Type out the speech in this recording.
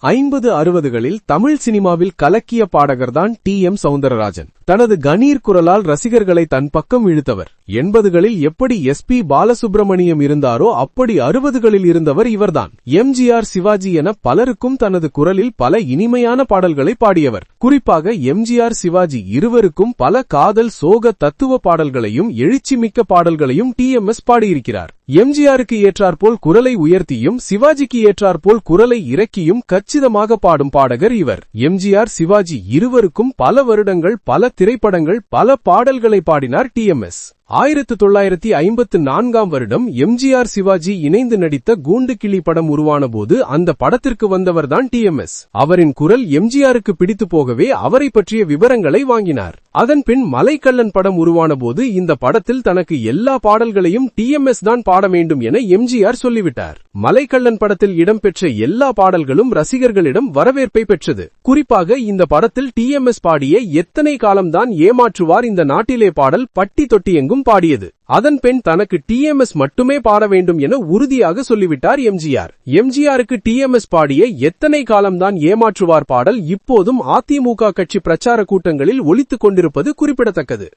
50-60களில் தமிழ் சினிமாவில் கலக்கிய பாடகர்தான் டி.எம். சௌந்தரராஜன். தனது கணீர் குரலால் ரசிகர்களை தன் பக்கம் இழுத்தவர். 80களில் எப்படி எஸ்.பி. பாலசுப்ரமணியம் இருந்தாரோ அப்படி 60களில் இருந்தவர் இவர்தான். எம்.ஜி.ஆர். சிவாஜி என பலருக்கும் தனது குரலில் பல இனிமையான பாடல்களை பாடியவர். குறிப்பாக எம்.ஜி.ஆர். சிவாஜி இருவருக்கும் பல காதல் சோக தத்துவ பாடல்களையும் எழுச்சிமிக்க பாடல்களையும் டி.எம்.எஸ். பாடியிருக்கிறார். எம்.ஜி.ஆருக்கு ஏற்றாற்போல் குரலை உயர்த்தியும் சிவாஜிக்கு ஏற்றாற்போல் குரலை இறக்கியும் கச்சிதமாக பாடும் பாடகர் இவர். எம்.ஜி.ஆர். சிவாஜி இருவருக்கும் பல வருடங்கள் பல திரைப்படங்கள் பல பாடல்களை பாடினார் டி.எம்.எஸ். 1954ஆம் வருடம் எம்.ஜி.ஆர். சிவாஜி இணைந்து நடித்த கூண்டு கிளி படம் உருவான போது அந்த படத்திற்கு வந்தவர்தான் டி.எம்.எஸ். அவரின் குரல் எம்.ஜி.ஆருக்கு பிடித்து போகவே அவரை பற்றிய விவரங்களை வாங்கினார். அதன்பின் மலைக்கள்ளன் படம் உருவான போது இந்த படத்தில் தனக்கு எல்லா பாடல்களையும் டி.எம்.எஸ். தான் பாட வேண்டும் என எம்.ஜி.ஆர். சொல்லிவிட்டார். மலைக்கள்ளன் படத்தில் இடம்பெற்ற எல்லா பாடல்களும் ரசிகர்களிடம் வரவேற்பை பெற்றது. குறிப்பாக இந்த படத்தில் டி.எம்.எஸ். பாடிய எத்தனை காலம்தான் ஏமாற்றுவார் இந்த நாட்டிலே பாடல் பட்டி தொட்டி எங்கும் பாடியது. அதன்பின் தனக்கு டி.எம்.எஸ். மட்டுமே பாட வேண்டும் என உறுதியாக சொல்லிவிட்டார் எம்.ஜி.ஆர். எம்.ஜி.ஆருக்கு டி.எம்.எஸ். பாடிய எத்தனை காலம்தான் ஏமாற்றுவார் பாடல் இப்போதும் அதிமுக கட்சி பிரச்சார கூட்டங்களில் ஒலித்துக் கொண்டிருப்பது குறிப்பிடத்தக்கது.